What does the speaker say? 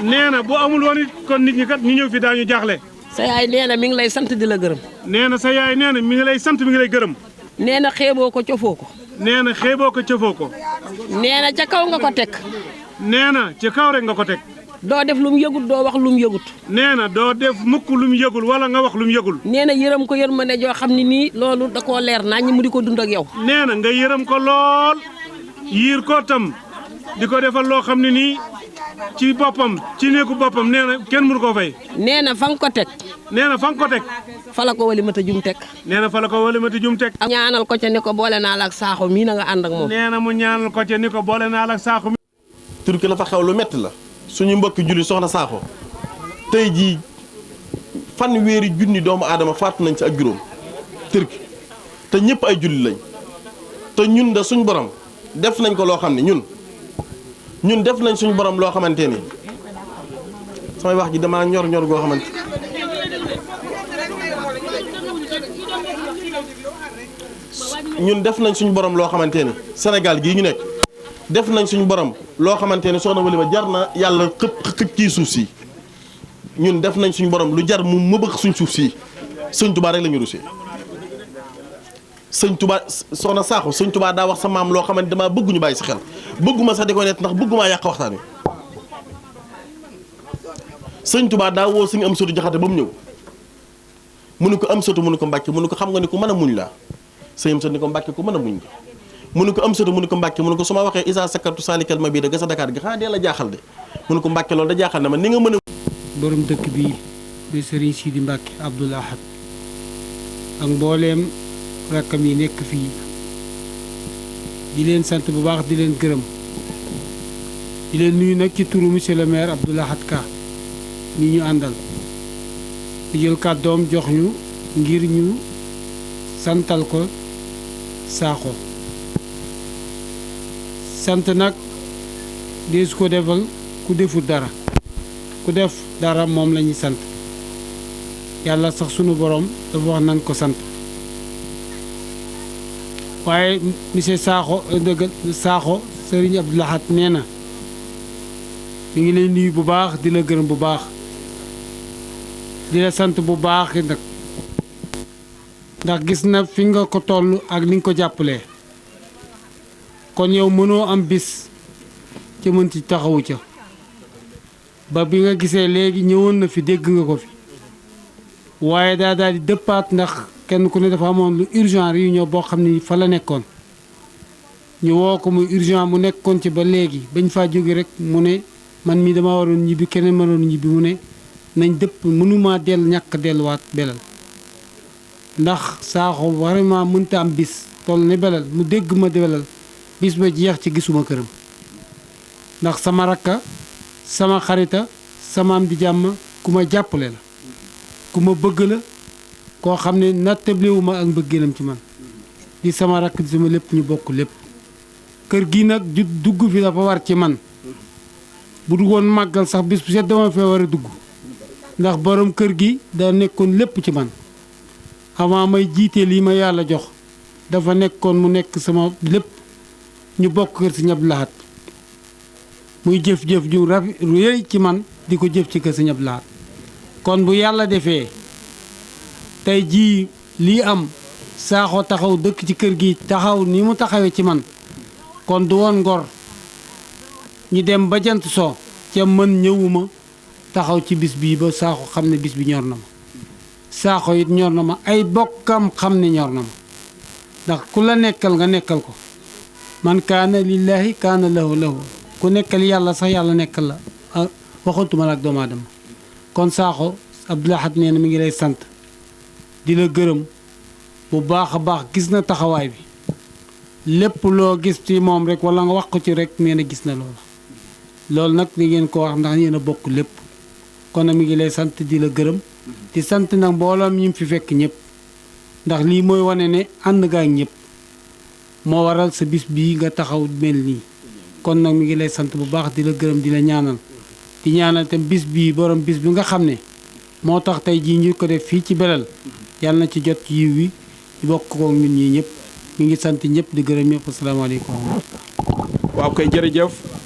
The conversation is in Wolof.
nee na bu amul woon it kon nit ñi kat ñu ñëw fi daañu jaaxle. sa yaay nee na mi ngi lay sant di la gërëm. nee na sa yaay nee na mi ngi lay sant mi ngi lay gërëm. nee na xeeboo ko cofoo ko. nee na xeeboo ko cofoo ko. nee na ca kaw nga ko teg. nee na ca kaw rek nga ko teg. doo def lu mu yëgut doo wax lu mu yëgut. nee na doo def mukk lu mu yëgul wala nga wax lu mu yëgul. nee na yërëm ko yërmande joo xam ne nii loolu da koo leer naa ñi mu di ko dund ak yow. nee na nga yërëm ko lool yiir ko tam di ko defal loo xam ne nii ci boppam ci néegu boppam nee na kenn mënu koo fay. nee na fa nga ko teg. nee na fa nga ko teg. fa la ko wali mata jum teg. nee na fa la ko wali mata jum teg. ñaanal ko ca ni ko boole naa la ak saaxo mii na nga ànd ak moom. nee na mu ñaanal ko ca ni ko boole naa la ak saaxo. turki la fa xew lu metti la suñu mbokki julli soxna Sakho tey jii fanweeri junni doomu aadama faatu nañ ci ak juróom turki te ñëpp ay julli lañ te ñun da suñ borom def nañ ko loo xam ne ñun def nañ suñu borom loo xamante ni samay wax ji damaa ñor goo xamante ñun def nañ suñu borom loo xamante ni Sénégal gii ñu nekk def nañ suñu borom loo xamante ni soxna Wali ba jar na yàlla xëpp ci suuf si ñun def nañ suñu borom lu jar mu mëbëx suñ suuf si sëñ Touba rek la ñu rusee sëñ Touba soxna Sakho sëñ Touba daa wax sa maam loo xamante damaa bëgg ñu bàyyi si xel bëgguma sax di ko net ndax bëggumaa yàq waxtaan wi sëñ Touba daa woo suñu am sotu jaxate ba mu ñëw mu ne ko am sotu mu ne ko mbàkke mu ne ko xam nga ni ku mën a muñ laa sëñ am sotu ni ko mbàkke ku mën a muñ la mu ne ko am sotu mu ne ko mbàkke mu ne ko su ma waxee isa sakartu salikal ma bii da ga sa Dakar gi xanaa dee la jaaxal de mu ne ko mbàkke loolu da jaaxal na ma ni nga mën a borom dëkk bii di Serigne Sidi Mbacke Abdoul Ahad ak mbooleem rakkam yi nekk fii di leen sant bu baax di leen gërëm di leen nuyu nag ci turu monsieur le maire Abdoul Ahad Ka ñi ñu àndal di jël kàddoom jox ñu ngir ñu santal ko Sakho sant nag deesu ko defal ku deful dara ku def dara moom la ñuy sant yàlla sax sunu borom dafa wax nañ ko sant waaye monsieur Sakho dëgg Sakho Serigne Abdoul Ahad nee na mi ngi lay nuyu bu baax di la gërëm bu baax di la sant bu baax nag ndax gis na fi nga ko toll ak ni nga ko jàppalee kon yow mënoo am bis ci mën ci taxawu ca ba bi nga gisee léegi ñëwoon na fi dégg nga ko fi waaye daal di dëppaat ndax kenn ku ne dafa amoon lu urgent réunion boo xam ni fa la nekkoon ñu woo ko muy urgent mu nekkoon ci ba léegi bañ faa jóge rek mu ne man mii dama waroon ñibbi keneen mënoon ñibbi mu ne nañ dëpp mënumaa ñàkk delluwaat belal ndax Sakho vraiment mënta am bis toll ne belal mu dégg ma belal bis ba jeex ci gisuma këram ndax sama rakka sama xarita sama am di jàmm ku ma jàppale la ku ma bëgg la koo xam ne nattabliwu ma ak mbëggeelam ci man di sama rakk di sama lépp ñu bokk lépp kër gi nag dugg fi dafa war ci man bu duggoon màggal sax bis bu set dama fee war a dugg ndax borom kër gi da nekkoon lépp ci man avant may jiite lii ma yàlla jox dafa nekkoon mu nekk sama lépp ñu bokk kër Sëñ Abdoul Ahad muy jëf-jëf ju rafet yëy ci man di ko jëf ci kër Sëñ Abdoul Ahad kon bu yàlla defee tey jii lii am Sakho taxaw dëkk ci kër gi taxaw ni mu taxawee ci man kon du woon ngor ñu dem ba jant soo ca mën ñëwuma taxaw ci bis bii ba Sakho xam ne bis bi ñor na ma Sakho it ñor na ma ay bokkam xam ne ñor na ma ndax ku la nekkal nga nekkal ko man kaana lillaahi kaana lahu ku nekkal yàlla sax yàlla nekkal la waxantuma la ak doomu aadama kon Sakho Abdoul Ahad nee na mi ngi lay sant di la gërëm bu baax a baax gis na taxawaay bi lépp loo gis ci moom rek wala nga wax ko ci rek nee na gis na loolu nag ni ngeen ko wax ndax yéen a bokk lépp kon nag mi ngi lay sant di la gërëm di sant nag mbooloom ñi fi fekk ñëpp ndax lii mooy wane ne ànd nga ak ñëpp moo waral sa bis bii nga taxaw mel nii kon nag mi ngi lay sant bu baax di la gërëm di la ñaanal di ñaanal tam bis bii borom bis bi nga xam ne moo tax tey jii ñu ko def fii ci Belel yàlla na ci jot yiw wi di bokk ko ñun ñii ñëpp mi ngi sant ñëpp di gërëm ñëpp asalaamaaleykum. waaw kay jërëjëf